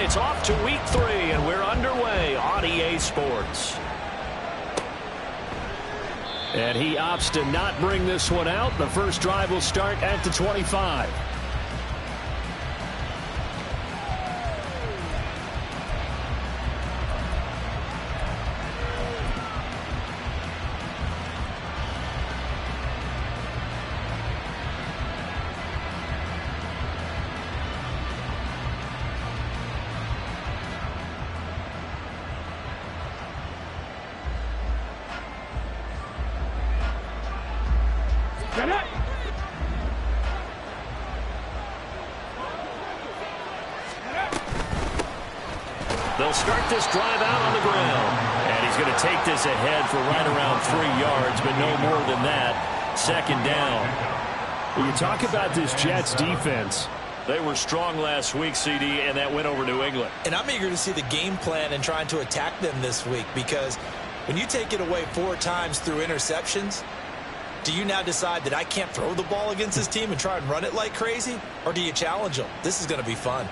And it's off to week 3, and we're underway on EA Sports. And he opts to not bring this one out. The first drive will start at the 25. They'll start this drive out on the ground. And he's going to take this ahead for right around 3 yards, but no more than that. Second down. When you talk about this Jets defense, they were strong last week, CD, and that went over New England. And I'm eager to see the game plan and trying to attack them this week, because when you take it away 4 times through interceptions, do you now decide that I can't throw the ball against this team and try and run it like crazy? Or do you challenge them? This is going to be fun.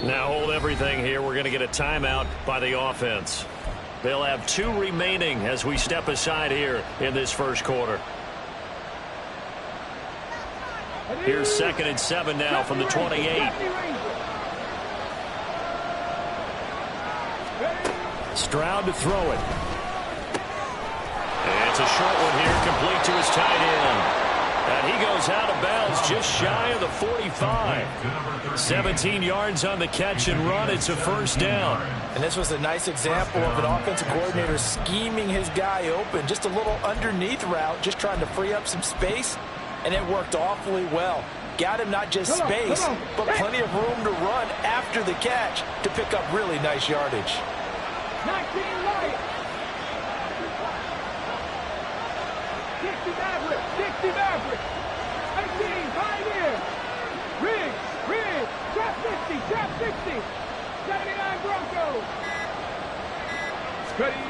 Now hold everything here. We're going to get a timeout by the offense. They'll have 2 remaining as we step aside here in this first quarter. Here's 2nd and 7 now from the 28. Stroud to throw it. And it's a short one here, complete to his tight end. And he goes out of bounds just shy of the 45. 17 yards on the catch and run. It's a first down. And this was a nice example of an offensive coordinator scheming his guy open. Just a little underneath route, just trying to free up some space. And it worked awfully well. Got him not just space, but plenty of room to run after the catch to pick up really nice yardage. 19 right. 60 Maverick. 60 Maverick. 18, right in. Riggs. Trap 60. Trap 60. 79 Broncos. Steady.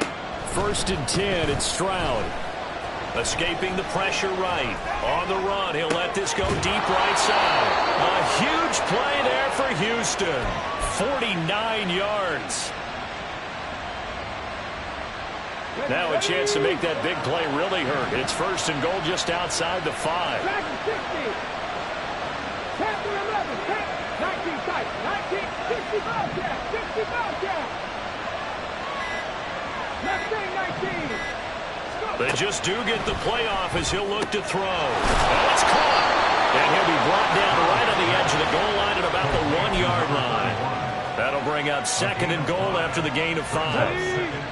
1st and 10. It's Stroud. Escaping the pressure right. On the run, he'll let this go deep right side. A huge play there for Houston. 49 yards. Now a chance to make that big play really hurt. It's 1st and goal just outside the 5. 60. 10 to 11. 19 tight. 19. 60 Bobcat. 60 Bobcat. Left wing 19. They just do get the playoff as he'll look to throw. And it's caught. And he'll be brought down right on the edge of the goal line at about the 1-yard line. That'll bring up 2nd and goal after the gain of 5.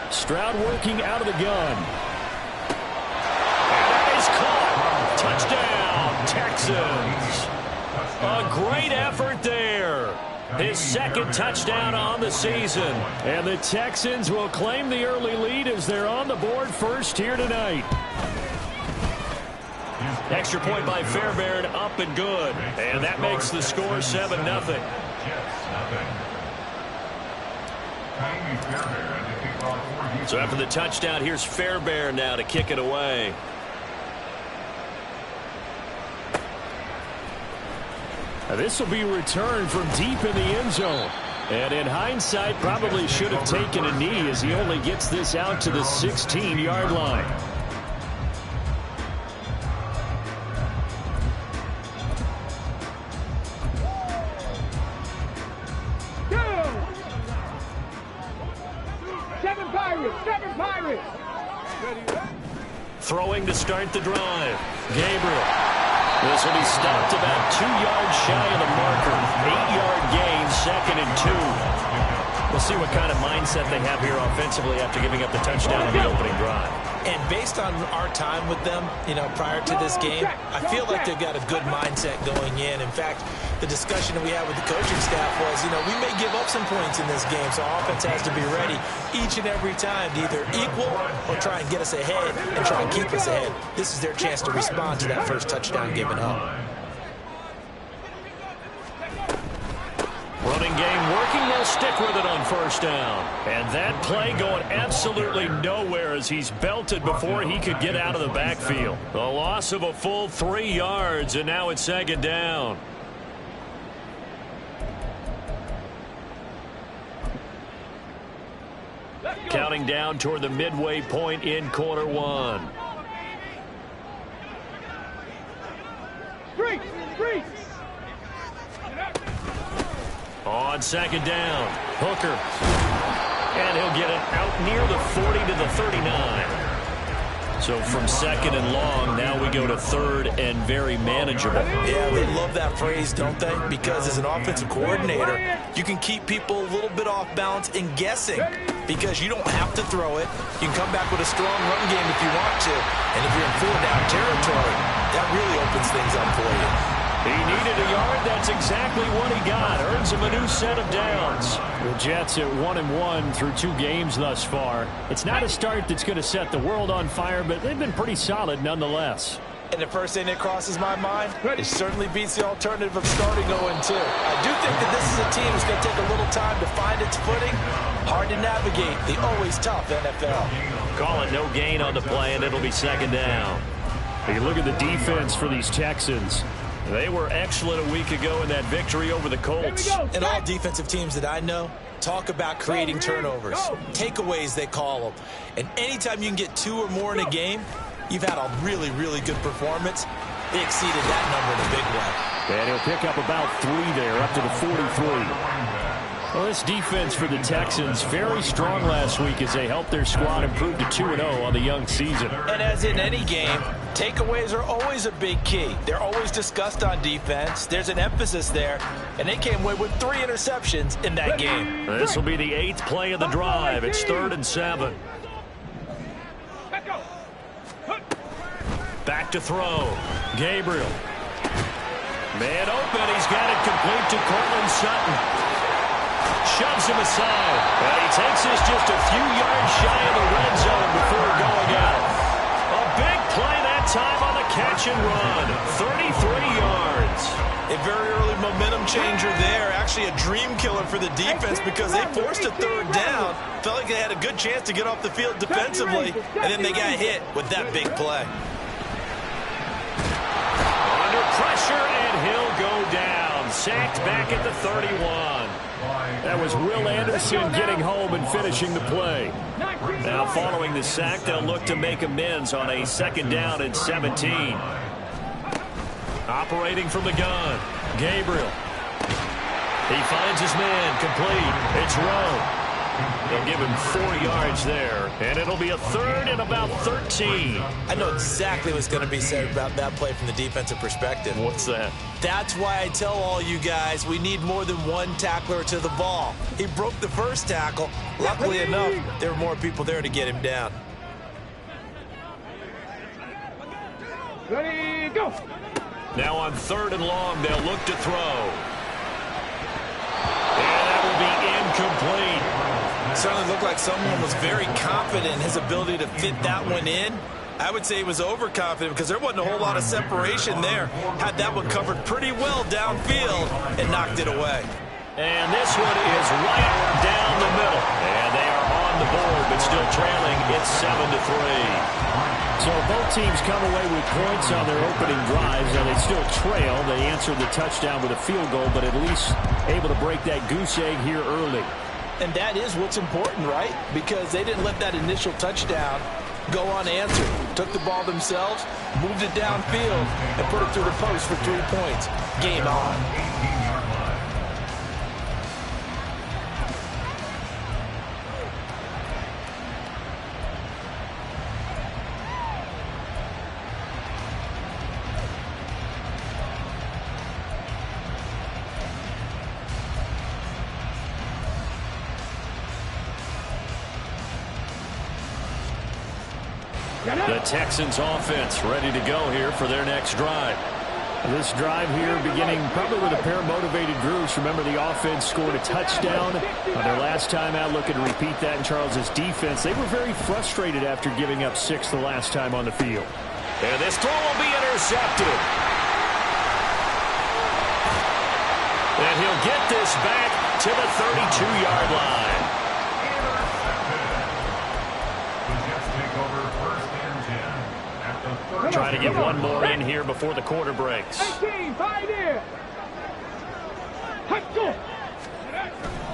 Stroud working out of the gun. And that is caught. Touchdown, Texans. A great effort there. His 2nd touchdown on the season. And the Texans will claim the early lead as they're on the board first here tonight. Extra point by Fairbairn, up and good. And that makes the score 7-0. So after the touchdown, here's Fairbairn now to kick it away. Now this will be returned from deep in the end zone. And in hindsight, probably should have taken a knee as he only gets this out to the 16-yard line. Throwing to start the drive. Gabriel. This will be stopped about 2 yards shy of the marker. 8-yard gain, 2nd and 2. We'll see what kind of mindset they have here offensively after giving up the touchdown in the opening drive. And based on our time with them, prior to this game, I feel like they've got a good mindset going in. In fact, the discussion that we had with the coaching staff was, we may give up some points in this game, so our offense has to be ready each and every time to either equal or try and get us ahead and try and keep us ahead. This is their chance to respond to that first touchdown given up. stick with it on first down. And that play going absolutely nowhere as he's belted before he could get out of the backfield. A loss of a full 3 yards, and now it's second down. Counting down toward the midway point in quarter one. On second down, Hooker. And he'll get it out near the 40 to the 39. So from second and long, now we go to third and very manageable. Yeah, they love that phrase, don't they? Because as an offensive coordinator, you can keep people a little bit off balance and guessing because you don't have to throw it. You can come back with a strong run game if you want to. And if you're in 4-down territory, that really opens things up for you. He needed a yard. That's exactly what he got. Earns him a new set of downs. The Jets at 1-1 through 2 games thus far. It's not a start that's going to set the world on fire, but they've been pretty solid nonetheless. And the first thing that crosses my mind, it certainly beats the alternative of starting 0-2. I do think that this is a team that's going to take a little time to find its footing. Hard to navigate the always tough NFL. Call it no gain on the play, and it'll be second down. You look at the defense for these Texans. They were excellent a week ago in that victory over the Colts. And all defensive teams that I know talk about creating turnovers. Takeaways, they call them. And anytime you can get 2 or more in a game, you've had a really, really good performance. They exceeded that number in a big way. And he'll pick up about 3 there, up to the 43. Well, this defense for the Texans, very strong last week as they helped their squad improve to 2-0 on the young season. And as in any game, takeaways are always a big key. They're always discussed on defense. There's an emphasis there, and they came away with 3 interceptions in that game. This will be the 8th play of the drive. It's 3rd and 7. Back to throw. Gabriel. Man open. He's got it complete to Courtland Sutton. Shoves him aside. And he takes this just a few yards shy of the red zone before going out. A big play that time on the catch and run. 33 yards. A very early momentum changer there. Actually a dream killer for the defense because they forced a 3rd down. Felt like they had a good chance to get off the field defensively. And then they got hit with that big play. Under pressure, and he'll go down. Sacked back at the 31. That was Will Anderson getting home and finishing the play. Now following the sack, they'll look to make amends on a 2nd down and 17. Operating from the gun, Gabriel. He finds his man, complete. It's Rowe. They'll give him 4 yards there, and it'll be a 3rd and about 13. I know exactly what's going to be said about that play from the defensive perspective. What's that? That's why I tell all you guys we need more than one tackler to the ball. He broke the first tackle. Luckily enough, there were more people there to get him down. Ready, go. Now on 3rd and long, they'll look to throw. And that will be incomplete. Certainly looked like someone was very confident in his ability to fit that one in. I would say he was overconfident because there wasn't a whole lot of separation there. Had that one covered pretty well downfield and knocked it away. And this one is right down the middle. And they are on the board, but still trailing. It's 7-3. So both teams come away with points on their opening drives. Now they still trail. They answered the touchdown with a field goal, but at least able to break that goose egg here early. And that is what's important, right? Because they didn't let that initial touchdown go unanswered. Took the ball themselves, moved it downfield, and put it through the post for 3 points. Game on. The Texans offense ready to go here for their next drive. This drive here beginning probably with a pair of motivated groups. Remember, the offense scored a touchdown on their last time out. Looking to repeat that in Charles's defense. They were very frustrated after giving up 6 the last time on the field. And this throw will be intercepted. And And he'll get this back to the 32-yard line. Trying to get one more in here before the quarter breaks. 18, 5 there.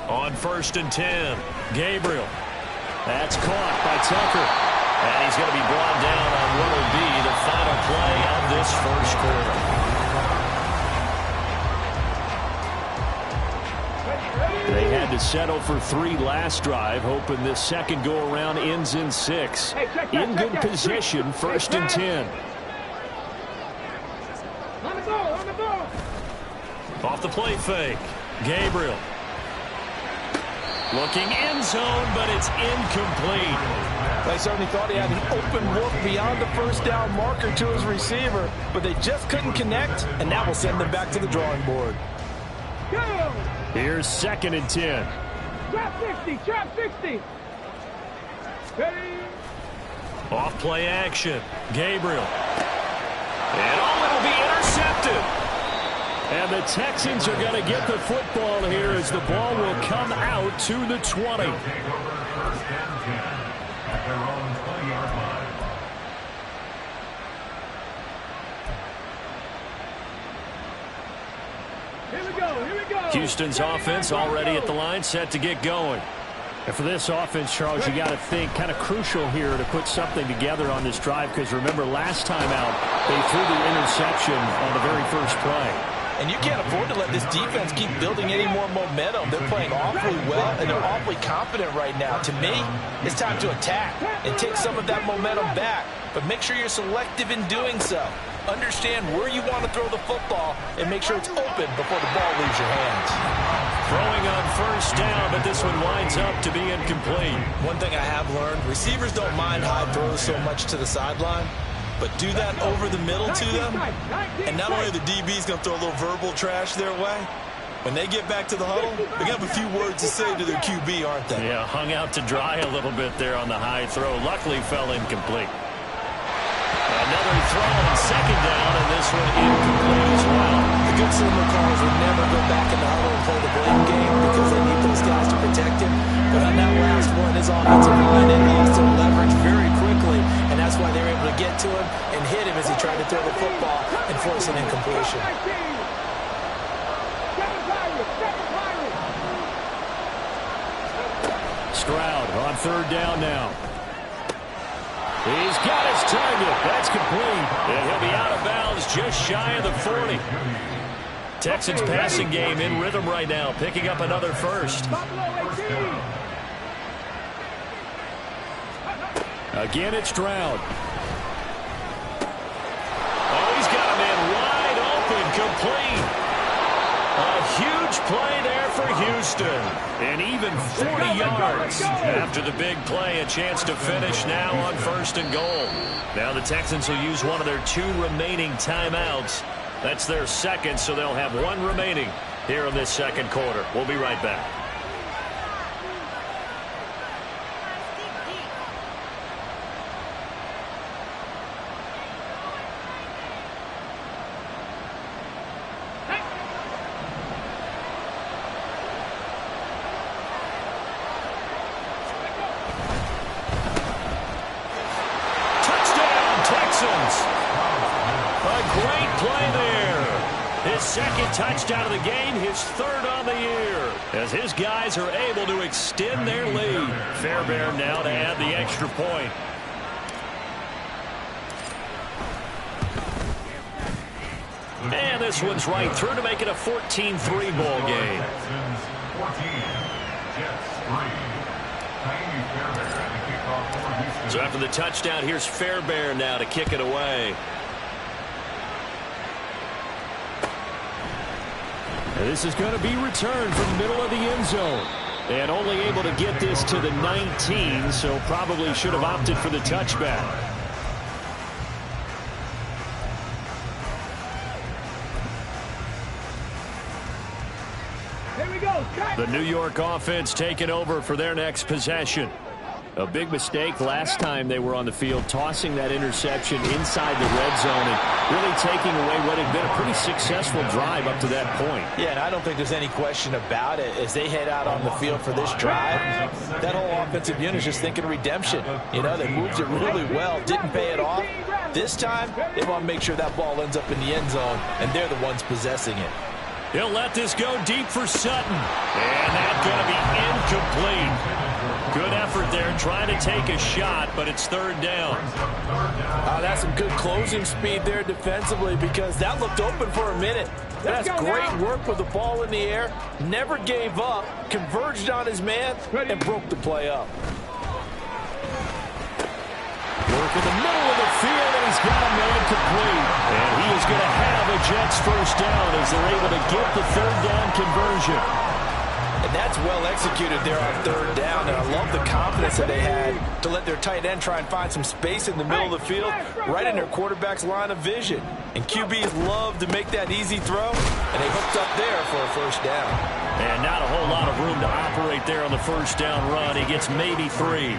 On 1st and 10, Gabriel. That's caught by Tucker. And he's going to be brought down on what will be the final play of this first quarter. They had to settle for 3 last drive, hoping this second go-around ends in 6. In good position, 1st and 10. On the ball, on the ball. Off the play fake, Gabriel. Looking end zone, but it's incomplete. They certainly thought he had an open look beyond the first down marker to his receiver, but they just couldn't connect, and that will send them back to the drawing board. Go. Here's 2nd and 10. Trap 60, trap 60. Ready. Off play action, Gabriel. And it'll be intercepted. And the Texans are going to get the football here as the ball will come out to the 20. Here we go, here we go. Houston's offense already at the line, set to get going. And for this offense, Charles, you got to think kind of crucial here to put something together on this drive, because remember last time out they threw the interception on the very first play. And you can't afford to let this defense keep building any more momentum. They're playing awfully well, and they're awfully confident right now. To me, it's time to attack and take some of that momentum back. But make sure you're selective in doing so. Understand where you want to throw the football and make sure it's open before the ball leaves your hands. Throwing on 1st down, but this one winds up to be incomplete. One thing I have learned, receivers don't mind high throws so much to the sideline. But do that over the middle to them, and not only are the DBs going to throw a little verbal trash their way, when they get back to the huddle, they're going to have a few words to say to their QB, aren't they? Yeah, hung out to dry a little bit there on the high throw. Luckily fell incomplete. Another throw on 2nd down, and this one incomplete as well. The good signal callers would never go back in the huddle and play the blame game because they need those guys to protect him. But on that last one, his offensive line had lost their leverage very quickly, and that's why they were able to get to him and hit him as he tried to throw the football and force an incompletion. Stroud on 3rd down now. He's got his target. That's complete. And he'll be out of bounds just shy of the 40. Texans passing game in rhythm right now, picking up another first. Again, it's Stroud. Oh, he's got a man wide open, complete. A huge play there for Houston. And even 40 yards after the big play. A chance to finish now on 1st and goal. Now the Texans will use one of their 2 remaining timeouts. That's their 2nd, so they'll have 1 remaining here in this 2nd quarter. We'll be right back. Touchdown of the game, his 3rd on the year, as his guys are able to extend their lead. Fairbairn now to add the extra point. And this one's right through to make it a 14-3 ball game. So after the touchdown, here's Fairbairn now to kick it away. This is going to be returned from the middle of the end zone. And only able to get this to the 19, so probably should have opted for the touchback. Here we go. The New York offense taking over for their next possession. A big mistake last time they were on the field, tossing that interception inside the red zone. And really taking away what had been a pretty successful drive up to that point. Yeah, and I don't think there's any question about it. As they head out on the field for this drive, that whole offensive unit is just thinking redemption. You know, they moved it really well, didn't pay it off. This time, they want to make sure that ball ends up in the end zone, and they're the ones possessing it. He'll let this go deep for Sutton. And that's going to be incomplete. Good effort there trying to take a shot, but it's third down. That's some good closing speed there defensively because that looked open for a minute. That's great work with the ball in the air. Never gave up, converged on his man, and broke the play up. Work in the middle of the field, and he's got a man complete. And he is going to have a Jets first down as they're able to get the third down conversion. And that's well executed there on third down. And I love the confidence that they had to let their tight end try and find some space in the middle of the field, right in their quarterback's line of vision. And QBs love to make that easy throw, and they hooked up there for a first down. And not a whole lot of room to operate there on the first down run. He gets maybe 3.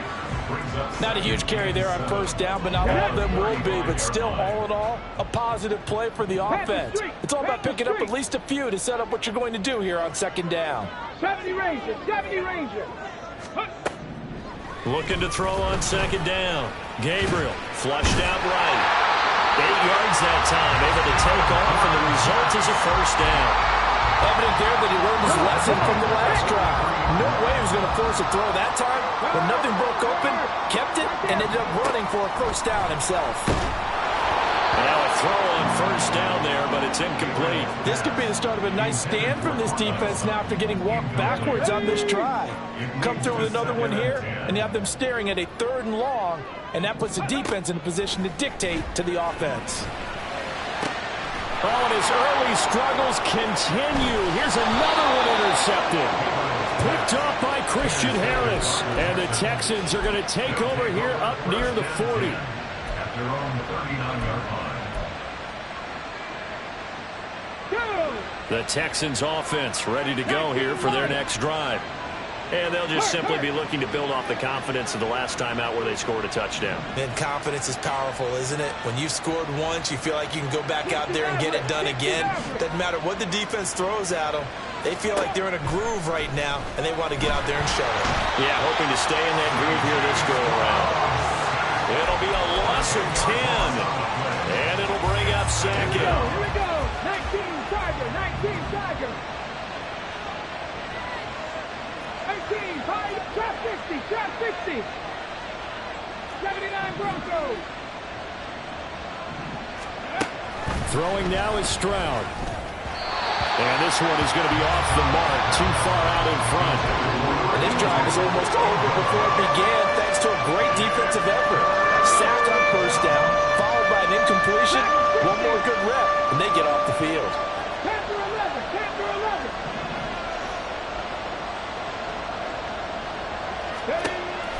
Not a huge carry there on first down, but not all of them will be. But still, all in all, a positive play for the offense. It's all about picking up at least a few to set up what you're going to do here on second down. 70 Rangers, 70 Rangers. Looking to throw on second down. Gabriel flushed out right. 8 yards that time, able to take off, and the result is a first down. Evident there that he learned his lesson from the last drive. No way he was going to force a throw that time. When nothing broke open, kept it, and ended up running for a first down himself. Now a throw on first down there, but it's incomplete. This could be the start of a nice stand from this defense now after getting walked backwards on this drive. Come through with another one here, and you have them staring at a 3rd and long, and that puts the defense in a position to dictate to the offense. Oh, and his early struggles continue. Here's another one intercepted. Picked off by Christian Harris. And the Texans are going to take over here up near the 40. After on the 39-yard line. The Texans offense ready to go here for their next drive. And they'll just simply be looking to build off the confidence of the last time out where they scored a touchdown. And confidence is powerful, isn't it? When you've scored once, you feel like you can go back out there and get it done again. Doesn't matter what the defense throws at them. They feel like they're in a groove right now, and they want to get out there and show it. Yeah, hoping to stay in that groove here this go-around. It'll be a loss of 10. And it'll bring up second. Here we go. 19 Tiger, 19 Tiger. 18, trap 60, trap 60. 79 Broncos. Throwing now is Stroud. And this one is going to be off the mark, too far out in front. And this drive is almost over before it began, thanks to a great defensive effort. Sacked on first down, followed by an incompletion. One more good rep, and they get off the field. 10 for 11, 10 for 11.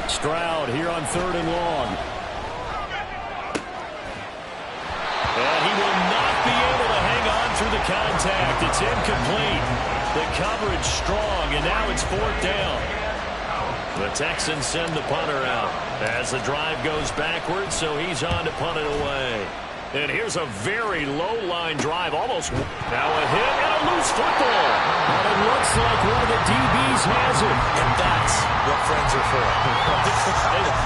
Stroud here on 3rd and long. And he will not be able to hang on through the contact. It's incomplete. The coverage strong, and now it's 4th down. The Texans send the punter out as the drive goes backwards, so he's on to punt it away. And here's a very low-line drive, almost. Now a hit and a loose football. And it looks like one of the DBs has it. And that's what friends are for.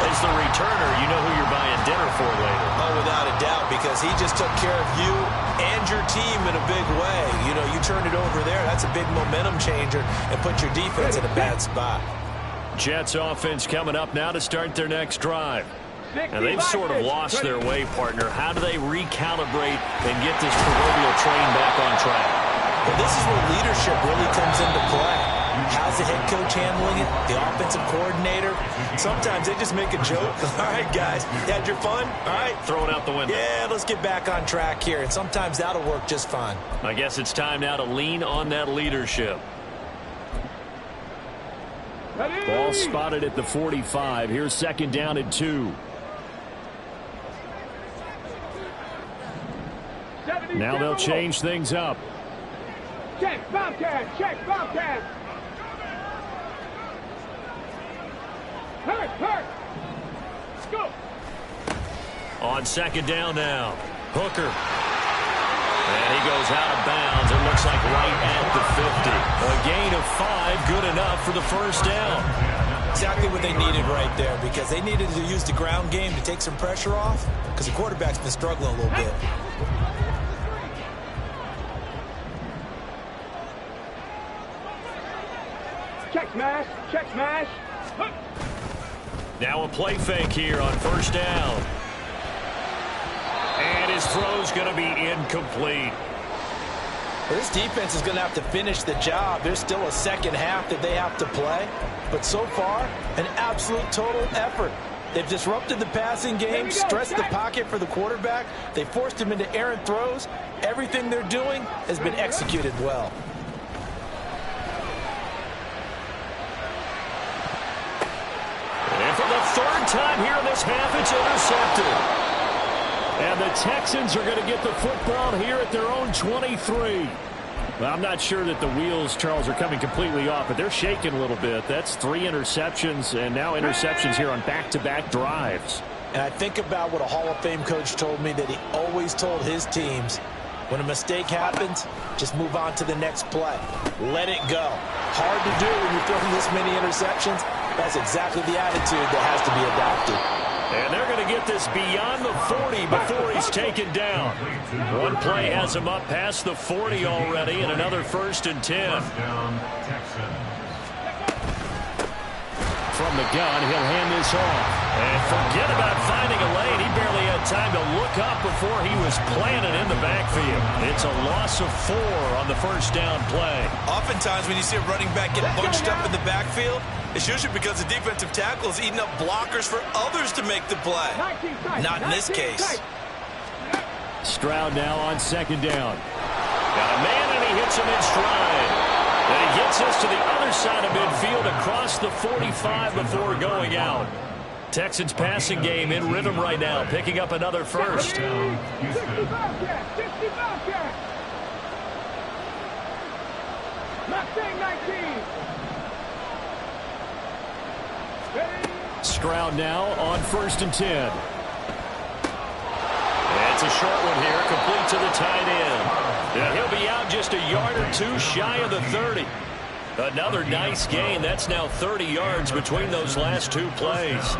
As the returner, you know who you're buying dinner for later. Oh, without a doubt, because he just took care of you and your team in a big way. You know, you turn it over there, that's a big momentum changer and put your defense in a bad spot. Jets offense coming up now to start their next drive. And they've sort of lost their way, partner. How do they recalibrate and get this proverbial train back on track? Well, this is where leadership really comes into play. How's the head coach handling it? The offensive coordinator? Sometimes they just make a joke. All right, guys, you had your fun? All right. Throw it out the window. Yeah, let's get back on track here. And sometimes that'll work just fine. I guess it's time now to lean on that leadership. Ball spotted at the 45. Here's 2nd down and 2. Now they'll change things up. Check, Bobcat, check, Bobcat. Hurt. Go. On 2nd down now. Hooker And he goes out of bounds. It looks like right at the 50. A gain of 5, good enough for the first down. Exactly what they needed right there, because they needed to use the ground game to take some pressure off, because the quarterback's been struggling a little bit. Check smash, check smash. Now a play fake here on first down. And his throw's going to be incomplete. Well, this defense is going to have to finish the job. There's still a second half that they have to play. But so far, an absolute total effort. They've disrupted the passing game, stressed the pocket for the quarterback. They forced him into errant throws. Everything they're doing has been executed well. And for the third time here in this half, it's intercepted. And the Texans are going to get the football here at their own 23. Well, I'm not sure that the wheels, Charles, are coming completely off, but they're shaking a little bit. That's 3 interceptions, and now interceptions here on back-to-back drives. And I think about what a Hall of Fame coach told me, that he always told his teams, when a mistake happens, just move on to the next play. Let it go. Hard to do when you're throwing this many interceptions. That's exactly the attitude that has to be adopted. And they're going to get this beyond the 40 before he's taken down. One play has him up past the 40 already, and another 1st and 10. From the gun, he'll hand this off. And forget about finding a lane. He barely had time to look up before he was planted in the backfield. It's a loss of 4 on the first down play. Oftentimes when you see a running back get bunched up in the backfield, it's usually because the defensive tackle is eating up blockers for others to make the play. Not in this case. Stroud now on second down. Got a man, and he hits him in stride. And he gets us to the other side of midfield across the 45 before going out. Texans passing game in rhythm right now, picking up another first. 60 Bobcats, 60 Bobcats. Mustang 19. Stroud now on 1st and 10. It's a short one here, complete to the tight end. And he'll be out just a yard or 2 shy of the 30. Another nice gain. That's now 30 yards between those last 2 plays.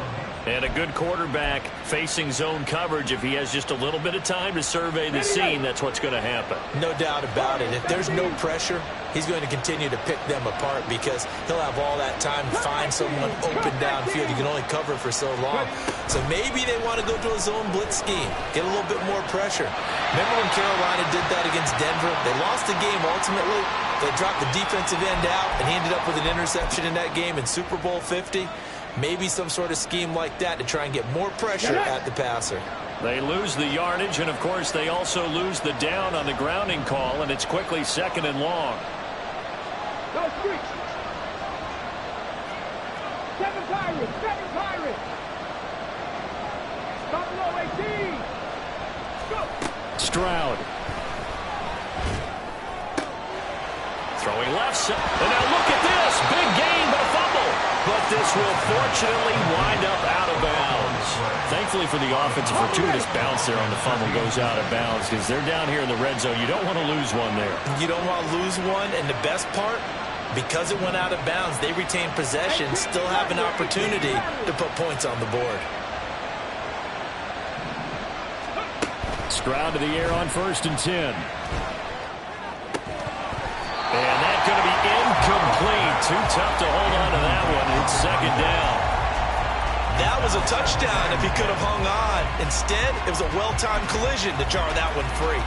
And a good quarterback facing zone coverage. If he has just a little bit of time to survey the scene, that's what's going to happen. No doubt about it. If there's no pressure, he's going to continue to pick them apart, because he'll have all that time to find someone open downfield. You can only cover for so long. So maybe they want to go to a zone blitz scheme, get a little bit more pressure. Remember when Carolina did that against Denver? They lost the game ultimately. They dropped the defensive end out, and he ended up with an interception in that game in Super Bowl 50. Maybe some sort of scheme like that to try and get more pressure at the passer. They lose the yardage, and, of course, they also lose the down on the grounding call, and it's quickly 2nd and long. Go street. 7 Pirates, 7 Pirates. Buffalo 18. Go. Stroud. Throwing left side. And now look at this. Big gain, but a fumble. But this will fortunately wind up out of bounds. Thankfully for the offense, a fortuitous bounce there on the fumble goes out of bounds, because they're down here in the red zone. You don't want to lose one there. You don't want to lose one, and the best part, because it went out of bounds, they retain possession, still have an opportunity to put points on the board. Stroud to the air on 1st and 10. And that's going to be incomplete. Too tough to hold on to that one. It's 2nd down. That was a touchdown if he could have hung on. Instead, it was a well-timed collision to jar that one free.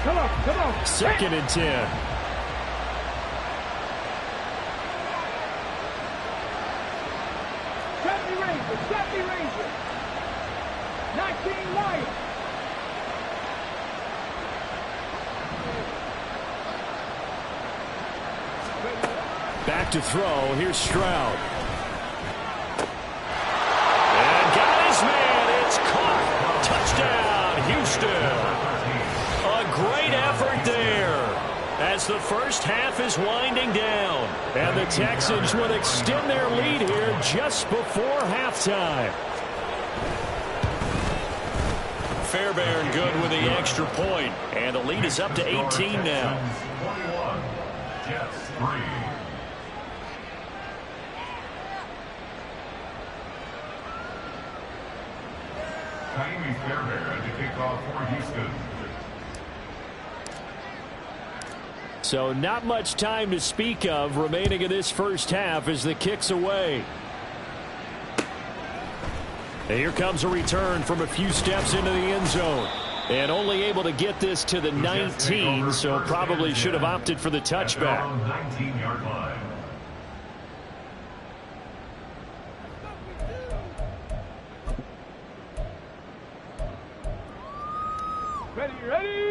Come on, come on. 2nd and 10. Set me Rangers. 19 Lions. Back to throw. Here's Stroud. And got his man. It's caught. Touchdown, Houston. A great effort there as the first half is winding down. And the Texans will extend their lead here just before halftime. Fairbairn good with the extra point. And the lead is up to 18 now. 21, Jets 3. Taimi Fairbairn to kick off for Houston. So not much time to speak of remaining in this first half as the kick's away. And here comes a return from a few steps into the end zone. And only able to get this to the 19, so probably should have opted for the touchback. 19-yard line.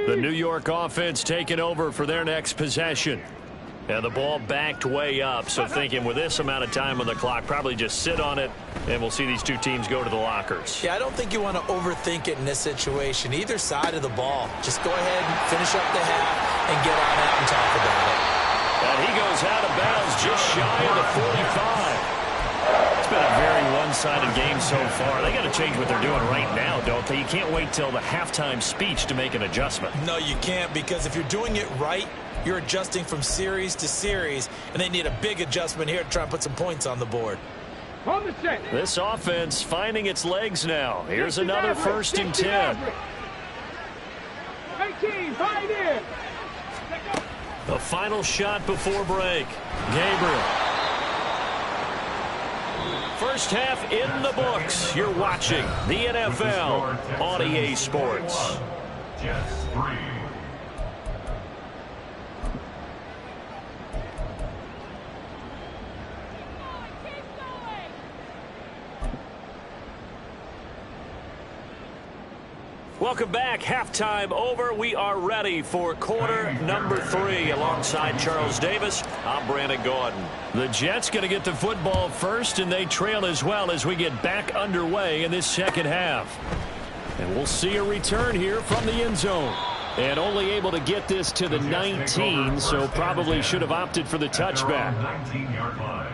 The New York offense taking over for their next possession. And the ball backed way up, so thinking with this amount of time on the clock, probably just sit on it, and we'll see these two teams go to the lockers. Yeah, I don't think you want to overthink it in this situation. Either side of the ball. Just go ahead and finish up the half and get on out and talk about it. And he goes out of bounds just shy of the 45. It's been a very one-sided game so far. They got to change what they're doing right now, don't they? You can't wait till the halftime speech to make an adjustment. No, you can't, because if you're doing it right, you're adjusting from series to series, and they need a big adjustment here to try and put some points on the board. On the set. This offense finding its legs now. Here's another 1st and 10. 18, fight in. The final shot before break. Gabriel. First half in the books. You're watching the NFL on EA Sports. Jets 3. Welcome back. Halftime over. We are ready for quarter number 3. Alongside Charles Davis, I'm Brandon Gordon. The Jets going to get the football first, and they trail as well as we get back underway in this second half. And we'll see a return here from the end zone. And only able to get this to the 19, so probably should have opted for the touchback. 19-yard line.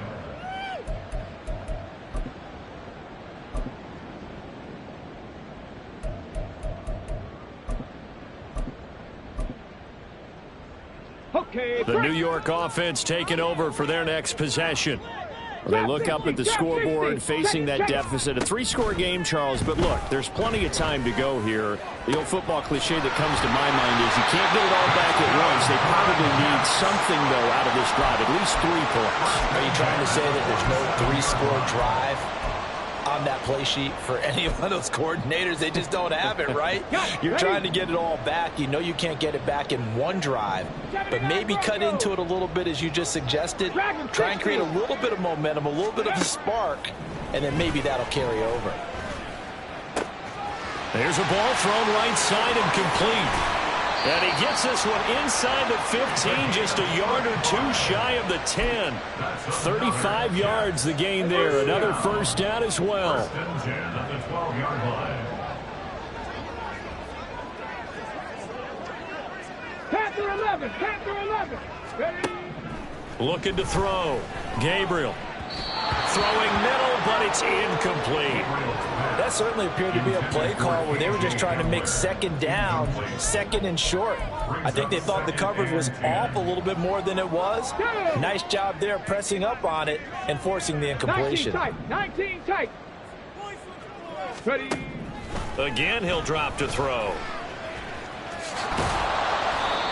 The New York offense taking over for their next possession. Well, they look up at the scoreboard facing that deficit. A 3-score game, Charles, but look, there's plenty of time to go here. The old football cliche that comes to my mind is you can't get it all back at once. They probably need something, though, out of this drive, at least 3 points. Are you trying to say that there's no 3-score drive on that play sheet for any one of those coordinators? They just don't have it, right? You're trying to get it all back. You know you can't get it back in one drive, but maybe cut into it a little bit as you just suggested. Try and create a little bit of momentum, a little bit of a spark, and then maybe that'll carry over. There's a ball thrown right side and complete. And he gets this one inside the 15, just a yard or 2 shy of the 10. 35 yards the gain there. Another first down as well. 1st and 10 at the 12-yard line. Panther 11, Panther 11. Ready? Looking to throw. Gabriel. Throwing middle, but it's incomplete. That certainly appeared to be a play call where they were just trying to make second down, 2nd and short. I think they thought the coverage was off a little bit more than it was. Nice job there pressing up on it and forcing the incompletion. 19 tight. Ready? Again, he'll drop to throw.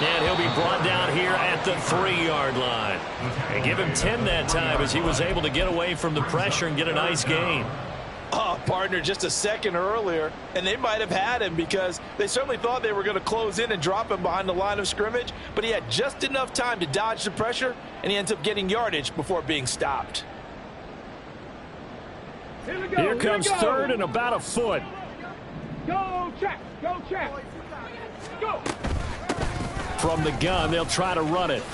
And he'll be brought down here at the 3-yard line. And give him 10 that time as he was able to get away from the pressure and get a nice gain. Oh, partner, just a second earlier, and they might have had him because they certainly thought they were going to close in and drop him behind the line of scrimmage, but he had just enough time to dodge the pressure, and he ends up getting yardage before being stopped. Here comes 3rd and about a foot. Go check, go check. Go. From the gun, they'll try to run it.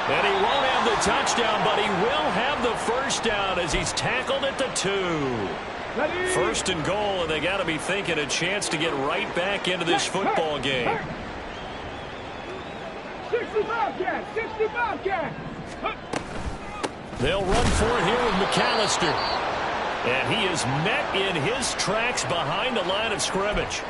And he won't have the touchdown, but he will have the first down as he's tackled at the 2. Ready? 1st and goal, and they got to be thinking a chance to get right back into this football game. 60 Bobcat, 60 Bobcat. They'll run for it here with McAllister. And he is met in his tracks behind the line of scrimmage.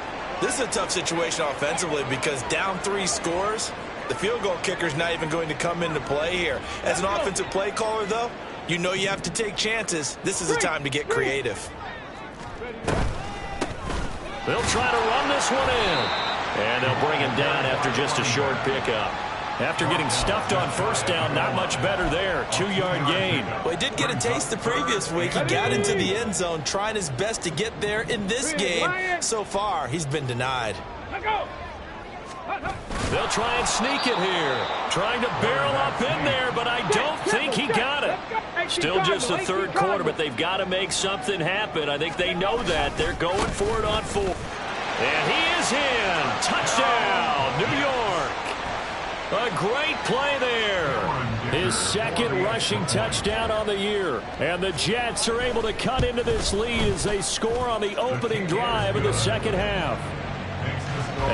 This is a tough situation offensively because down 3 scores, the field goal kicker's not even going to come into play here. As an offensive play caller, though, you know you have to take chances. This is a time to get creative. They'll try to run this one in. And they'll bring him down after just a short pickup. After getting stuffed on first down, not much better there. 2-yard gain. Well, he did get a taste the previous week. He got into the end zone, trying his best to get there in this game. So far, he's been denied. They'll try and sneak it here. Trying to barrel up in there, but I don't think he got it. Still just the third quarter, but they've got to make something happen. I think they know that. They're going for it on 4. And he is in. Touchdown, New York. A great play there. His second rushing touchdown on the year. And the Jets are able to cut into this lead as they score on the opening drive of the second half.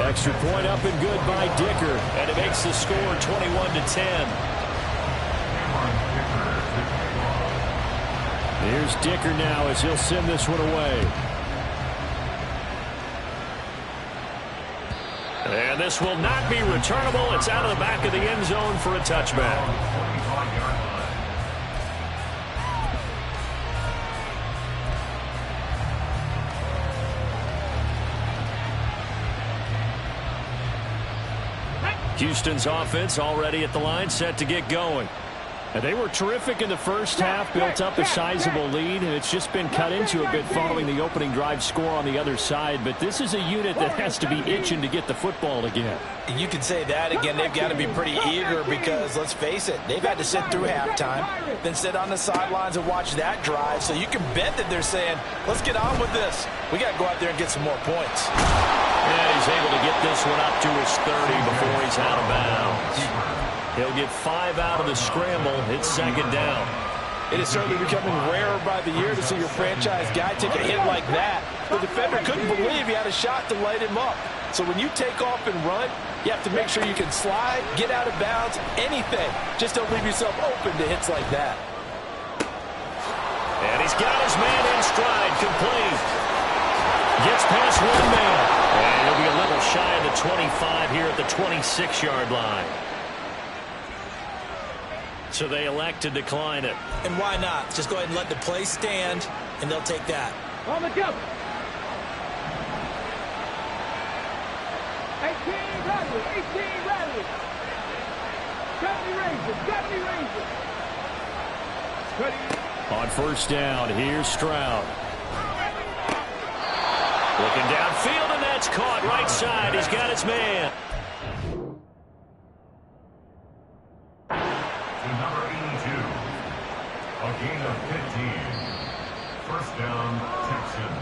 Extra point up and good by Dicker. And it makes the score 21-10. Here's Dicker now as he'll send this one away. And this will not be returnable. It's out of the back of the end zone for a touchback. Houston's offense already at the line, set to get going. And they were terrific in the first half, built up a sizable lead, and it's just been cut into a bit following the opening drive score on the other side. But this is a unit that has to be itching to get the football again. You can say that again. They've got to be pretty eager because, let's face it, they've had to sit through halftime, then sit on the sidelines and watch that drive. So you can bet that they're saying, let's get on with this. We got to go out there and get some more points. And he's able to get this one up to his 30 before he's out of bounds. He'll get 5 out of the scramble. It's second down. It is certainly becoming rarer by the year to see your franchise guy take a hit like that. The defender couldn't believe he had a shot to light him up. So when you take off and run, you have to make sure you can slide, get out of bounds, anything. Just don't leave yourself open to hits like that. And he's got his man in stride, complete. Gets past one man. And he'll be a little shy of the 25 here at the 26-yard line. So they elect to decline it. And why not? Just go ahead and let the play stand, and they'll take that. On the jump. 18 Bradley. 18 Bradley. 70 Rangers. On first down, here's Stroud. Looking downfield, and that's caught right side. He's got his man. A gain of 15. First down, Texans.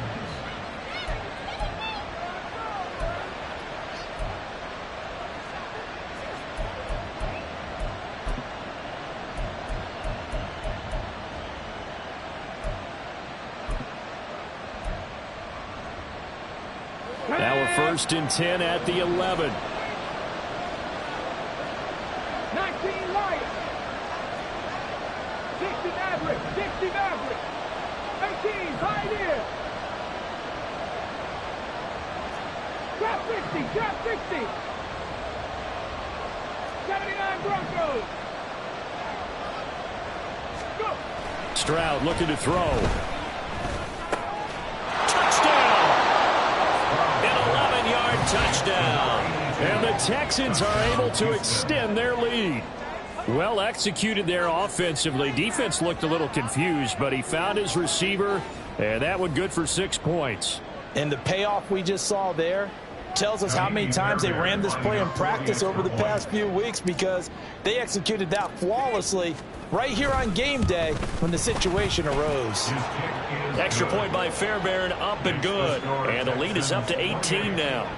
Now a 1st and 10 at the 11. 19 Lions. 60 Maverick. 60 Maverick. 18 Pioneer. Drop 60. Drop 60. 79 Broncos. Go. Stroud looking to throw. Touchdown! An 11-yard touchdown. And the Texans are able to extend their lead. Well executed there offensively. Defense looked a little confused, but he found his receiver, and that one good for 6 points. And the payoff we just saw there tells us how many times they ran this play in practice over the past few weeks, because they executed that flawlessly right here on game day when the situation arose. Extra point by Fairbairn, up and good. And the lead is up to 18 now.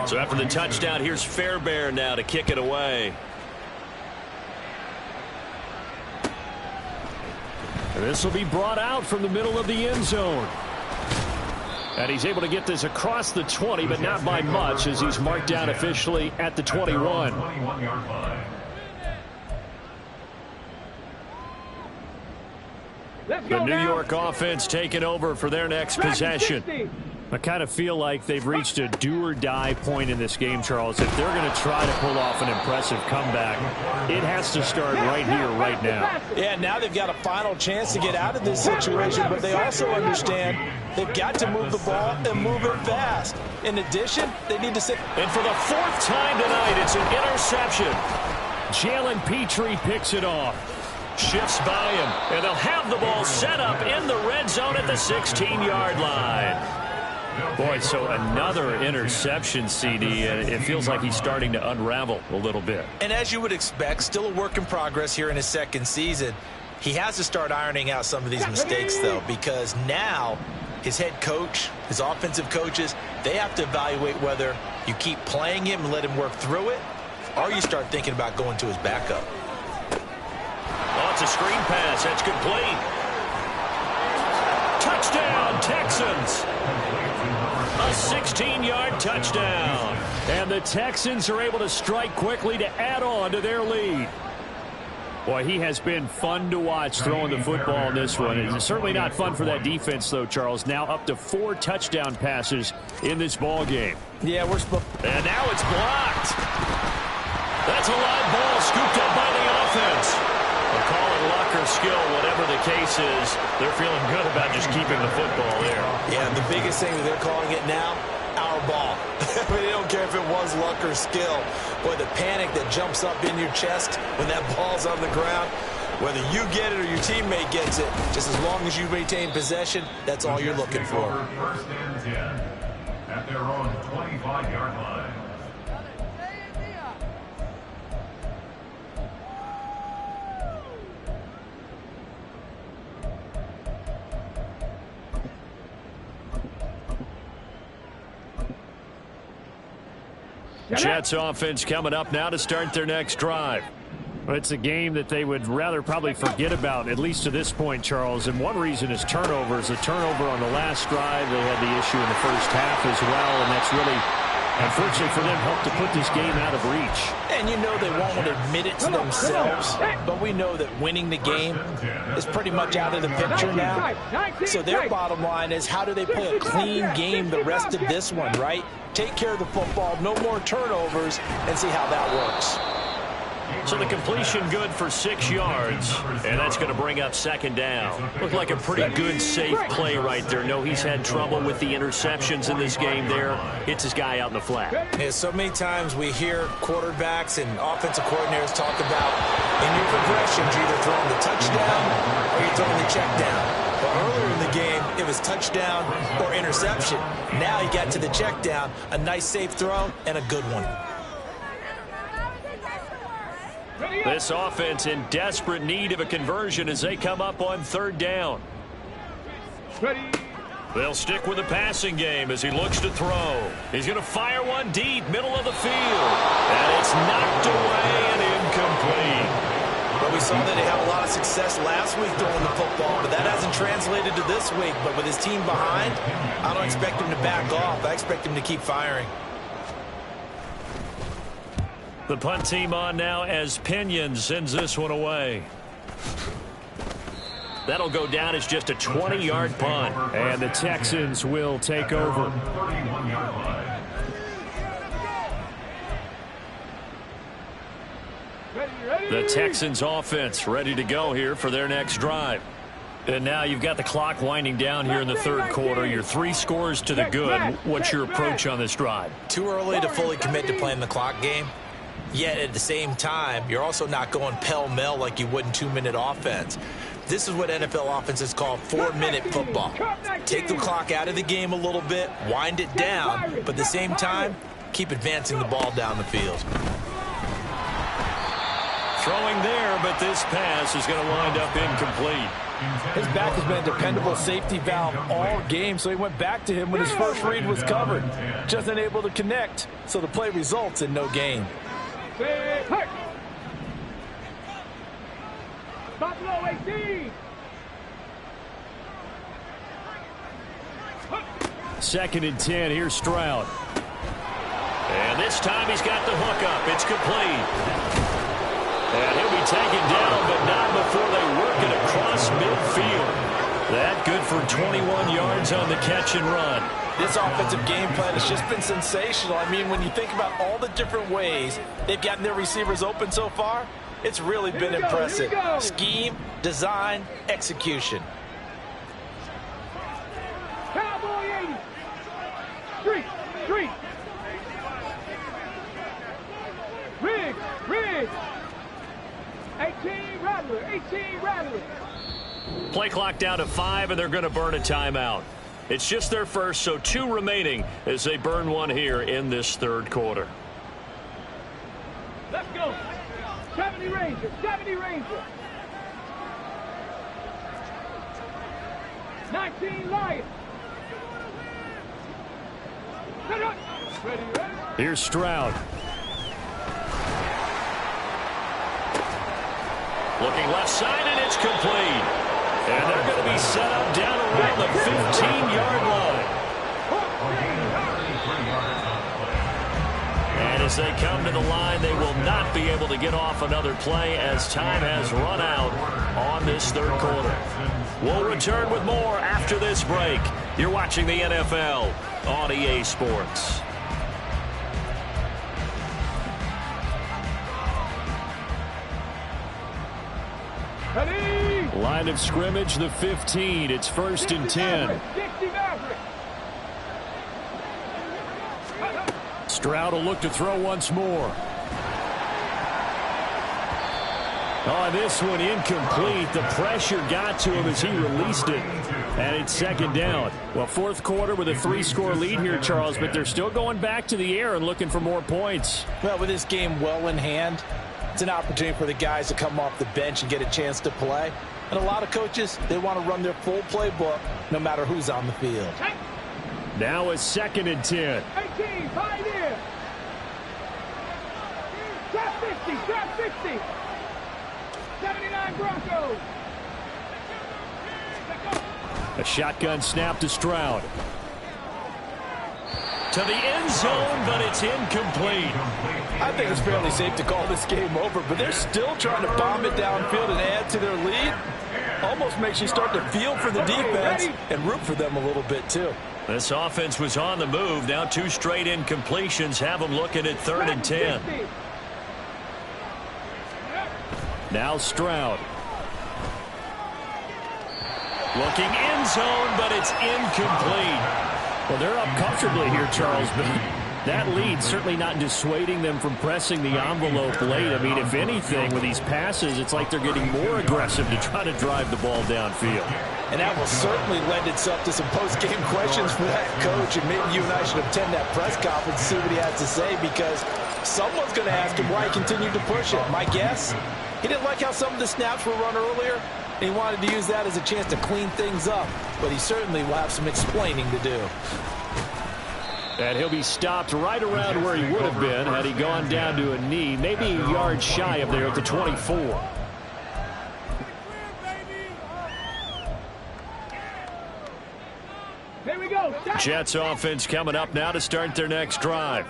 So after the touchdown, here's Fairbairn now to kick it away. And this will be brought out from the middle of the end zone. And he's able to get this across the 20, but not by much, as he's marked down officially at the 21. Let's The go New now. York offense taking over for their next possession. 60. I kind of feel like they've reached a do-or-die point in this game, Charles. If they're going to try to pull off an impressive comeback, it has to start right here, right now. Yeah, now they've got a final chance to get out of this situation, but they also understand they've got to move the ball and move it fast. In addition, they need to sit. And for the fourth time tonight, it's an interception. Jalen Petrie picks it off. Shifts by him, and they'll have the ball set up in the red zone at the 16-yard line. Boy, so another interception, CD, and it feels like he's starting to unravel a little bit. And as you would expect, still a work in progress here in his second season. He has to start ironing out some of these mistakes, though, because now his head coach, his offensive coaches, they have to evaluate whether you keep playing him and let him work through it, or you start thinking about going to his backup. Oh, it's a screen pass. That's complete. Touchdown, Texans. A 16-yard touchdown. And the Texans are able to strike quickly to add on to their lead. Boy, he has been fun to watch throwing the football in this one. It's certainly not fun for that defense, though, Charles. Now up to 4 touchdown passes in this ball game. Yeah, we're supposed. And now it's blocked. That's a live ball scooped up by the offense. They'll call it luck or skill, whatever the case is. They're feeling good about just keeping the football there. Yeah, the biggest thing that they're calling it now, our ball. I mean, they don't care if it was luck or skill. Boy, the panic that jumps up in your chest when that ball's on the ground, whether you get it or your teammate gets it, just as long as you maintain possession, that's all you're looking for. First and 10 at their own 25-yard line. Jets offense coming up now to start their next drive. Well, it's a game that they would rather probably forget about, at least to this point, Charles. And one reason is turnovers. A turnover on the last drive. They had the issue in the first half as well, and that's really, unfortunately for them, helped to put this game out of reach. And you know they won't admit it to themselves, but we know that winning the game is pretty much out of the picture now. So their bottom line is, how do they play a clean game the rest of this one, right? Take care of the football, no more turnovers, and see how that works. So the completion good for 6 yards, and that's going to bring up second down. Looked like a pretty good, safe play right there. No, he's had trouble with the interceptions in this game there. Hits his guy out in the flat. Yeah, so many times we hear quarterbacks and offensive coordinators talk about, in your progressions, you're either throwing the touchdown or you're throwing the check down. Well, earlier in the game, it was touchdown or interception. Now you got to the check down, a nice safe throw, and a good one. This offense in desperate need of a conversion as they come up on third down. They'll stick with the passing game as he looks to throw. He's going to fire one deep, middle of the field. And it's knocked away and incomplete. Well, we saw that he had a lot of success last week throwing the football, but that hasn't translated to this week. But with his team behind, I don't expect him to back off. I expect him to keep firing. The punt team on now as Pinion sends this one away. That'll go down as just a 20-yard punt. And the Texans will take over. 31-yard line. The Texans offense ready to go here for their next drive. And now you've got the clock winding down here in the third quarter. You're 3 scores to the good. What's your approach on this drive? Too early to fully commit to playing the clock game. Yet at the same time, you're also not going pell-mell like you would in 2-minute offense. This is what NFL offenses call 4-minute football. Take the clock out of the game a little bit, wind it down, but at the same time, keep advancing the ball down the field. Throwing there, but this pass is going to wind up incomplete. His back has been a dependable safety valve all game, so he went back to him when his first read was covered. Just unable to connect, so the play results in no gain. Buffalo 18. Second and 10. Here's Stroud. And this time he's got the hook up. It's complete. And he'll be taken down, but not before they work it across midfield. That good for 21 yards on the catch and run. This offensive game plan has just been sensational. I mean, when you think about all the different ways they've gotten their receivers open so far, it's really been impressive. Scheme, design, execution. Cowboy 80. Street. Riggs. 18 Rattler. Play clock down to 5, and they're going to burn a timeout. It's just their first, so 2 remaining as they burn one here in this third quarter. Let's go. 70 Ranger. 19 Lions. Set up. Ready. Here's Stroud. Looking left side, and it's complete. And they're going to be set up down around the 15-yard line. And as they come to the line, they will not be able to get off another play as time has run out on this third quarter. We'll return with more after this break. You're watching the NFL on EA Sports. Line of scrimmage, the 15. It's 1st and 10. Stroud will look to throw once more. Oh, this one incomplete. The pressure got to him as he released it. And it's 2nd down. Well, 4th quarter with a 3-score lead here, Charles, but they're still going back to the air and looking for more points. Well, with this game well in hand, it's an opportunity for the guys to come off the bench and get a chance to play. And a lot of coaches, they want to run their full playbook no matter who's on the field. Now it's 2nd and 10. 18, Pioneer. Trap 50. 79 Broncos. A shotgun snap to Stroud. To the end zone, but it's incomplete. I think it's fairly safe to call this game over, but they're still trying to bomb it downfield and add to their lead. Almost makes you start to feel for the defense and root for them a little bit, too. This offense was on the move. Now 2 straight incompletions have them looking at 3rd and 10. Now Stroud. Looking end zone, but it's incomplete. Well, they're up comfortably here, Charles, but that lead certainly not dissuading them from pressing the envelope late. I mean, if anything, with these passes, it's like they're getting more aggressive to try to drive the ball downfield. And that will certainly lend itself to some post-game questions for that coach, and maybe you and I should attend that press conference and see what he has to say, because someone's going to ask him why he continued to push it. My guess, he didn't like how some of the snaps were run earlier, and he wanted to use that as a chance to clean things up, but he certainly will have some explaining to do. And he'll be stopped right around where he would have been had he gone down to a knee, maybe a yard shy of there at the 24. Here we go. Jets offense coming up now to start their next drive.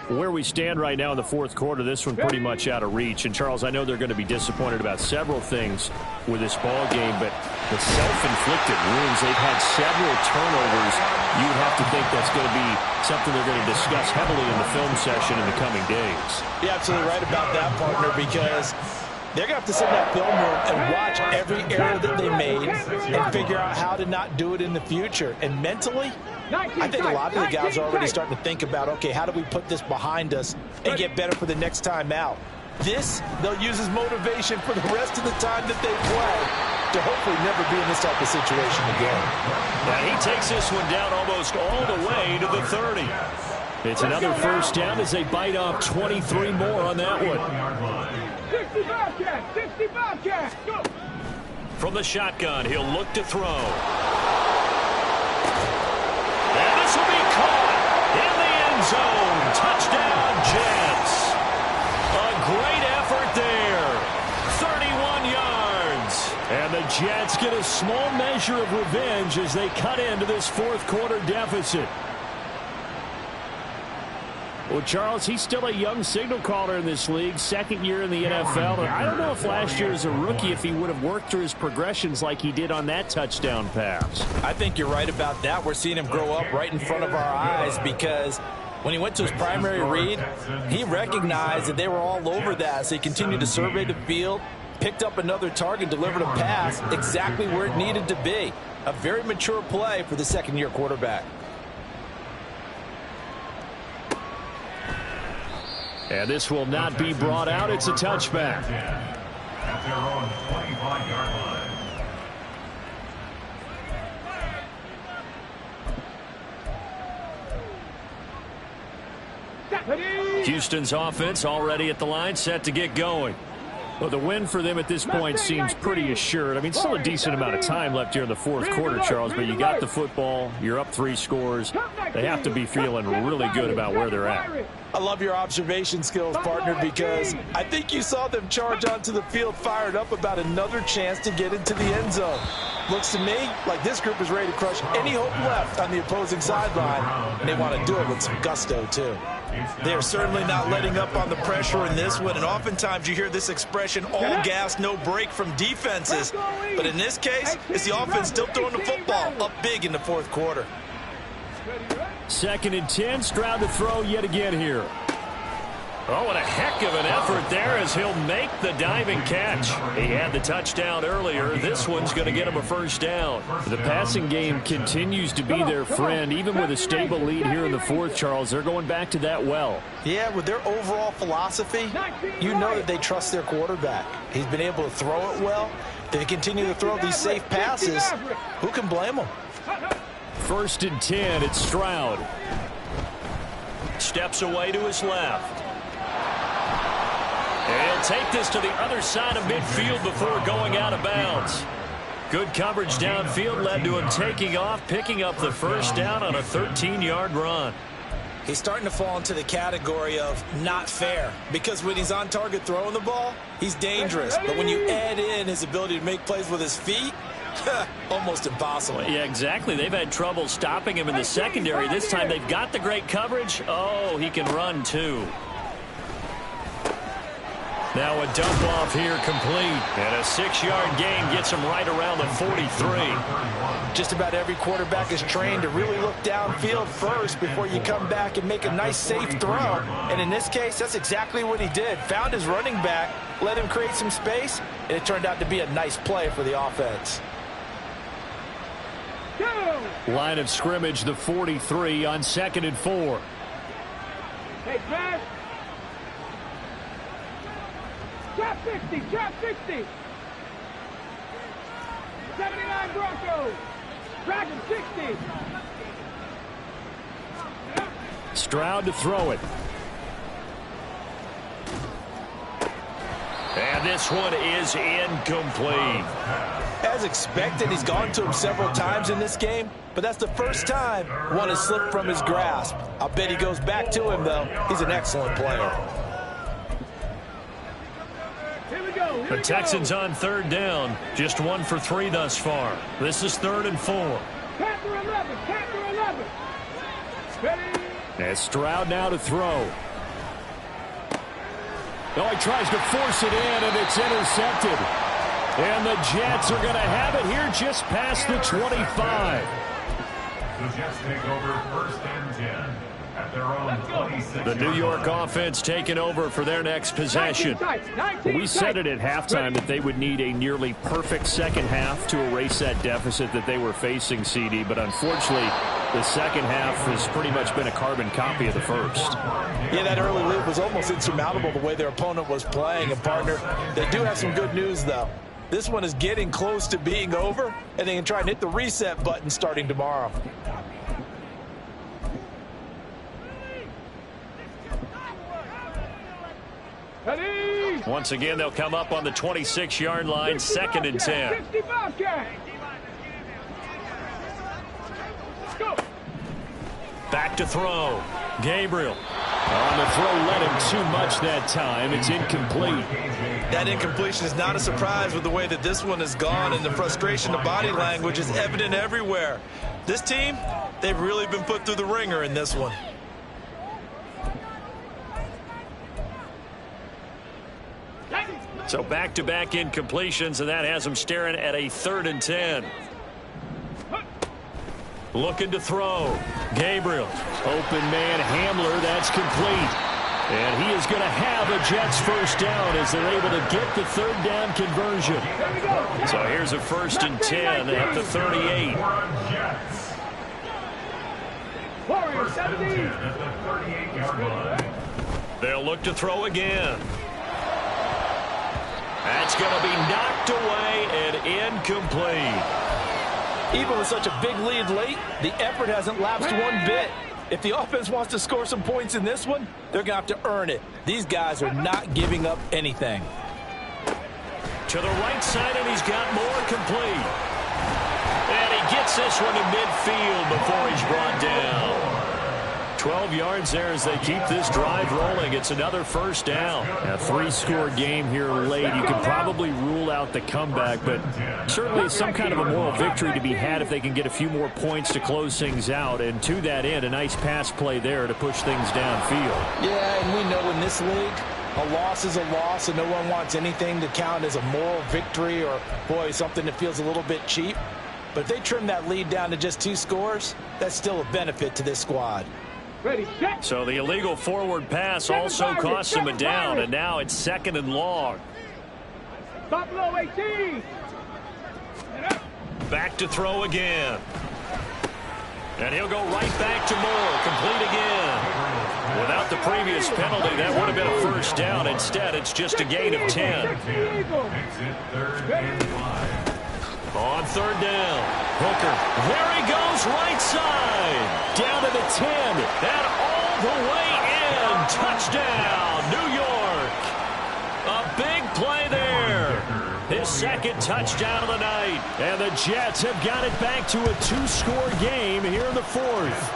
Where we stand right now in the 4th quarter, this one pretty much out of reach. And, Charles, I know they're going to be disappointed about several things with this ball game, but the self-inflicted wounds, they've had several turnovers. You would have to think that's going to be something they're going to discuss heavily in the film session in the coming days. You're absolutely right about that, partner, because they're going to have to sit in that film room and watch every error that they made and figure out how to not do it in the future. And mentally, I think a lot of the guys are already starting to think about, okay, how do we put this behind us and get better for the next time out? This, they'll use as motivation for the rest of the time that they play to hopefully never be in this type of situation again. Now he takes this one down almost all the way to the 30. It's another 1st down as they bite off 23 more on that one. 60 Bobcats. Go. From the shotgun, he'll look to throw. And this will be caught in the end zone. Touchdown, Jets. A great effort there. 31 yards. And the Jets get a small measure of revenge as they cut into this 4th quarter deficit. Well, Charles, he's still a young signal caller in this league, second year in the NFL. And I don't know if last year as a rookie, if he would have worked through his progressions like he did on that touchdown pass. I think you're right about that. We're seeing him grow up right in front of our eyes because when he went to his primary read, he recognized that they were all over that. So he continued to survey the field, picked up another target, delivered a pass exactly where it needed to be. A very mature play for the second-year quarterback. And this will not be brought out. It's a touchback. At their own 25-yard line. Houston's offense already at the line, set to get going. Well, the win for them at this point seems pretty assured. I mean, still a decent amount of time left here in the fourth quarter, Charles, but you got the football, you're up 3 scores. They have to be feeling really good about where they're at. I love your observation skills, partner, because I think you saw them charge onto the field fired up about another chance to get into the end zone. Looks to me like this group is ready to crush any hope left on the opposing sideline, and they want to do it with some gusto, too. They are certainly not letting up on the pressure in this one, and oftentimes you hear this expression, all gas, no break from defenses. But in this case, it's the offense still throwing the football up big in the fourth quarter. 2nd and 10, Stroud to throw yet again here. Oh, and a heck of an effort there as he'll make the diving catch. He had the touchdown earlier. This one's going to get him a first down. The passing game continues to be their friend. Even with a stable lead here in the fourth, Charles, they're going back to that well. Yeah, with their overall philosophy, you know that they trust their quarterback. He's been able to throw it well. They continue to throw these safe passes. Who can blame them? 1st and 10, it's Stroud. Steps away to his left. And he'll take this to the other side of midfield before going out of bounds. Good coverage downfield led to him taking off, picking up the first down on a 13-yard run. He's starting to fall into the category of not fair, because when he's on target throwing the ball, he's dangerous. But when you add in his ability to make plays with his feet, almost impossible. Yeah, exactly. They've had trouble stopping him in the secondary. This time they've got the great coverage. Oh, he can run too. Now a dump off here complete. And a 6-yard gain gets him right around the 43. Just about every quarterback is trained to really look downfield first before you come back and make a nice, safe throw. And in this case, that's exactly what he did. Found his running back, let him create some space, and it turned out to be a nice play for the offense. Line of scrimmage, the 43 on 2nd and 4. Hey, Brad. Drop 60, drop 60. 79 Broncos. Dragon 60. Stroud to throw it. And this one is incomplete. As expected, he's gone to him several times in this game, but that's the first time one has slipped from his grasp. I'll bet he goes back to him, though. He's an excellent player. The Texans on 3rd down. Just 1 for 3 thus far. This is 3rd and 4. Panther 11, Panther 11. Ready? And Stroud now to throw. Oh, he tries to force it in, and it's intercepted. And the Jets are going to have it here just past the 25. The Jets take over 1st and 10 at their own 26. The New York offense taking over for their next possession. We said it at halftime that they would need a nearly perfect second half to erase that deficit that they were facing, CD. But unfortunately, the second half has pretty much been a carbon copy of the first. Yeah, that early lead was almost insurmountable the way their opponent was playing. And, partner, they do have some good news, though. This one is getting close to being over, and they can try and hit the reset button starting tomorrow. Ready? Once again, they'll come up on the 26-yard line, 2nd and 10. 60 Bobcat. Go. Back to throw. Gabriel. On the throw, led him too much that time. It's incomplete. That incompletion is not a surprise with the way that this one has gone, and the frustration, the body language is evident everywhere. This team, they've really been put through the ringer in this one. So back-to-back incompletions, and that has them staring at a 3rd and 10. Looking to throw. Gabriel. Open man Hamler. That's complete. And he is going to have a Jets first down as they're able to get the 3rd down conversion. So here's a 1st and 10 at the 38. They'll look to throw again. That's going to be knocked away and incomplete. Even with such a big lead late, the effort hasn't lapsed one bit. If the offense wants to score some points in this one, they're going to have to earn it. These guys are not giving up anything. To the right side, and he's got more complete. And he gets this one to midfield before he's brought down. 12 yards there as they keep this drive rolling. It's another first down. A 3-score game here late. You can probably rule out the comeback, but certainly some kind of a moral victory to be had if they can get a few more points to close things out. And to that end, a nice pass play there to push things downfield. Yeah, and we know in this league, a loss is a loss, and no one wants anything to count as a moral victory or, boy, something that feels a little bit cheap. But if they trim that lead down to just 2 scores, that's still a benefit to this squad. Ready, set. So the illegal forward pass also cost him a down, and now it's 2nd and long. Stop low, 18. Back to throw again. And he'll go right back to Moore. Complete again. Without the previous penalty, that would have been a first down. Instead, it's just a gain of 10. On 3rd down, Hooker. There he goes, right side. Down to the 10. And all the way in. Touchdown, New York. A big play there. His 2nd touchdown of the night. And the Jets have got it back to a 2-score game here in the 4th.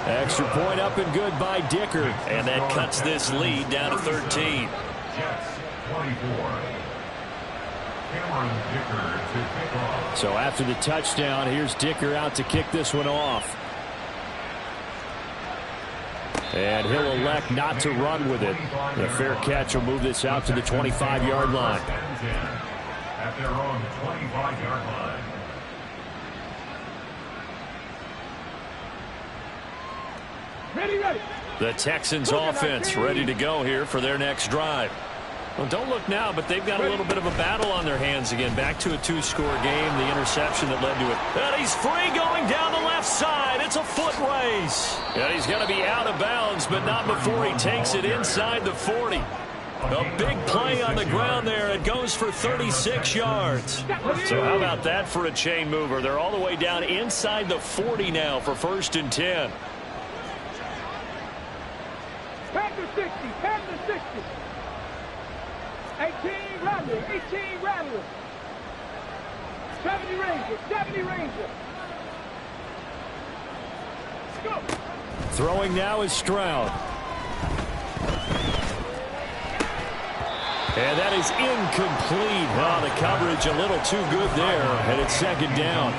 Extra point up and good by Dicker. And that cuts this lead down to 13. Jets 24. So after the touchdown, here's Dicker out to kick this one off. And he'll elect not to run with it. The fair catch will move this out to the 25-yard line. At their own 25-yard line. Ready. The Texans offense ready to go here for their next drive. Well, don't look now, but they've got a little bit of a battle on their hands again. Back to a 2-score game, the interception that led to it. And he's free going down the left side. It's a foot race. And he's going to be out of bounds, but not before he takes it inside the 40. A big play on the ground there. It goes for 36 yards. So how about that for a chain mover? They're all the way down inside the 40 now for 1st and 10. Pack to 60. 18 Rattler. 70 Ranger. Go. Throwing now is Stroud. And that is incomplete. Oh, the coverage a little too good there. And it's 2nd down.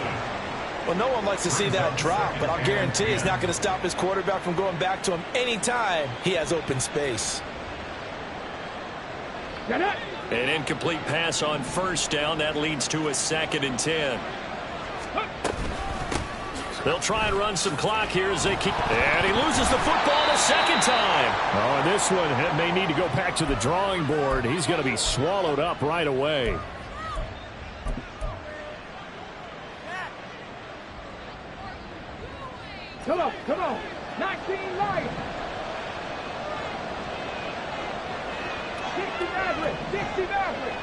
Well, no one likes to see that drop, but I'll guarantee it's not going to stop his quarterback from going back to him anytime he has open space. An incomplete pass on 1st down. That leads to a 2nd and 10. They'll try and run some clock here as they keep. And he loses the football the 2nd time. Oh, and this one may need to go back to the drawing board. He's going to be swallowed up right away. Come on. 19 Lions. 60 Maverick.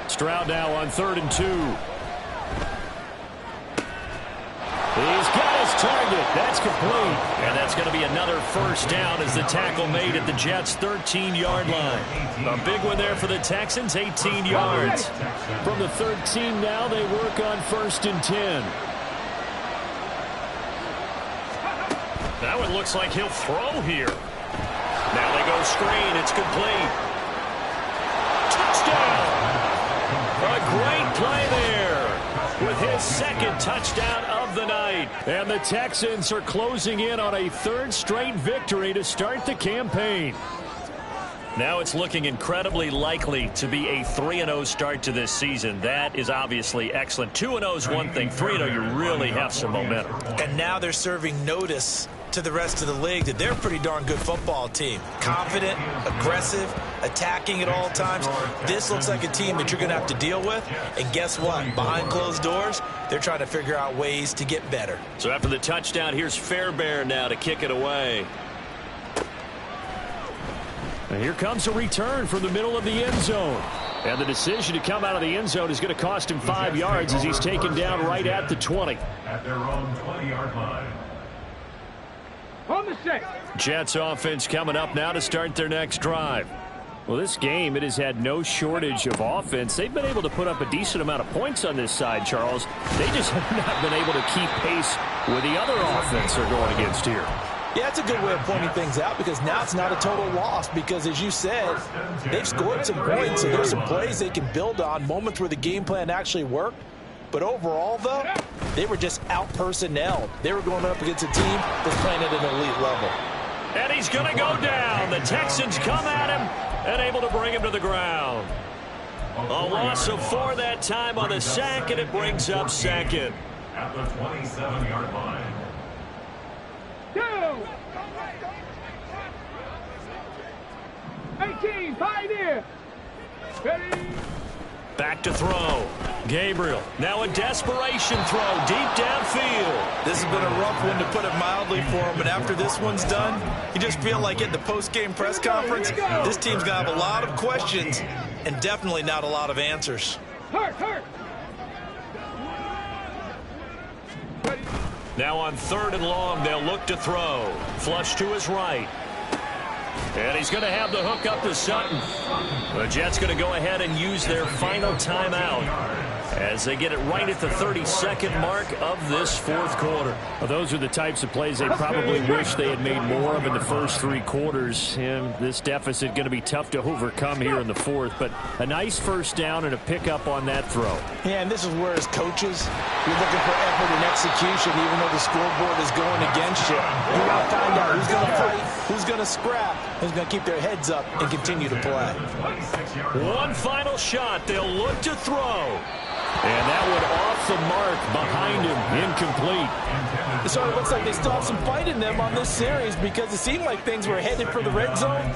Stroud now on 3rd and 2. He's got his target. That's complete. And that's going to be another first down as the tackle made at the Jets' 13-yard line. A big one there for the Texans, 18 yards. From the 13 now, they work on 1st and 10. That one looks like he'll throw here. Now they go screen. It's complete. Touchdown! A great play there with his 2nd touchdown of the night. And the Texans are closing in on a 3rd straight victory to start the campaign. Now it's looking incredibly likely to be a 3-0 start to this season. That is obviously excellent. 2-0 is one thing. 3-0, you really have some momentum. And now they're serving notice to the rest of the league that they're a pretty darn good football team. Confident, aggressive, attacking at all times. This looks like a team that you're going to have to deal with. And guess what? Behind closed doors, they're trying to figure out ways to get better. So after the touchdown, here's Fairbairn now to kick it away. And here comes a return from the middle of the end zone. And the decision to come out of the end zone is going to cost him 5 yards as he's taken down right at the 20. At their own 20-yard line. On the set. Jets offense coming up now to start their next drive. Well, this game, it has had no shortage of offense. They've been able to put up a decent amount of points on this side, Charles. They just have not been able to keep pace with the other offense they're going against here. Yeah, it's a good way of pointing things out because now it's not a total loss because, as you said, they've scored some points, so there's some plays they can build on, moments where the game plan actually worked. But overall, though, they were just out-personnelled. They were going up against a team that's playing at an elite level. And he's going to go down. The Texans come at him and able to bring him to the ground. A loss of 4 that time on the sack, and it brings up second. At the 27-yard line. 2. 18, Pioneer. Ready. Back to throw. Gabriel, now a desperation throw deep downfield. This has been a rough one, to put it mildly, for him. But after this one's done, you just feel like at the post-game press conference, this team's going to have a lot of questions and definitely not a lot of answers. Hurt. Ready. Now on 3rd and long, they'll look to throw. Flush to his right. And he's going to have the hook up to Sutton. The Jets going to go ahead and use their final timeout as they get it right at the 32nd mark of this 4th quarter. Well, those are the types of plays they probably wish they had made more of in the first 3 quarters. And this deficit going to be tough to overcome here in the 4th. But a nice first down and a pickup on that throw. Yeah, and this is where, as coaches, you're looking for effort and execution, even though the scoreboard is going against you. You got to find out who's going to fight, who's going to scrap, who's going to keep their heads up and continue to play. One final shot. They'll look to throw. And that one off the mark behind him, incomplete. It sort of looks like they still have some fight in them on this series because it seemed like things were headed for the red zone.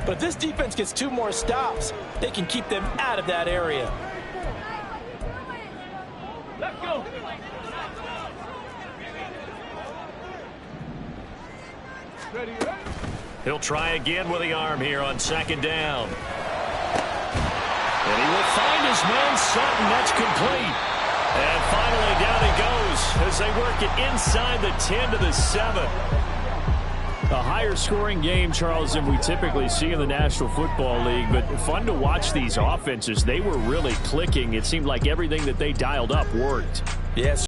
But if this defense gets 2 more stops, they can keep them out of that area. Let's go. Ready. He'll try again with the arm here on 2nd down. And he will find his man Sutton. That's complete. And finally down he goes as they work it inside the 10 to the 7. A higher scoring game, Charles, than we typically see in the National Football League. But fun to watch these offenses. They were really clicking. It seemed like everything that they dialed up worked. Yes.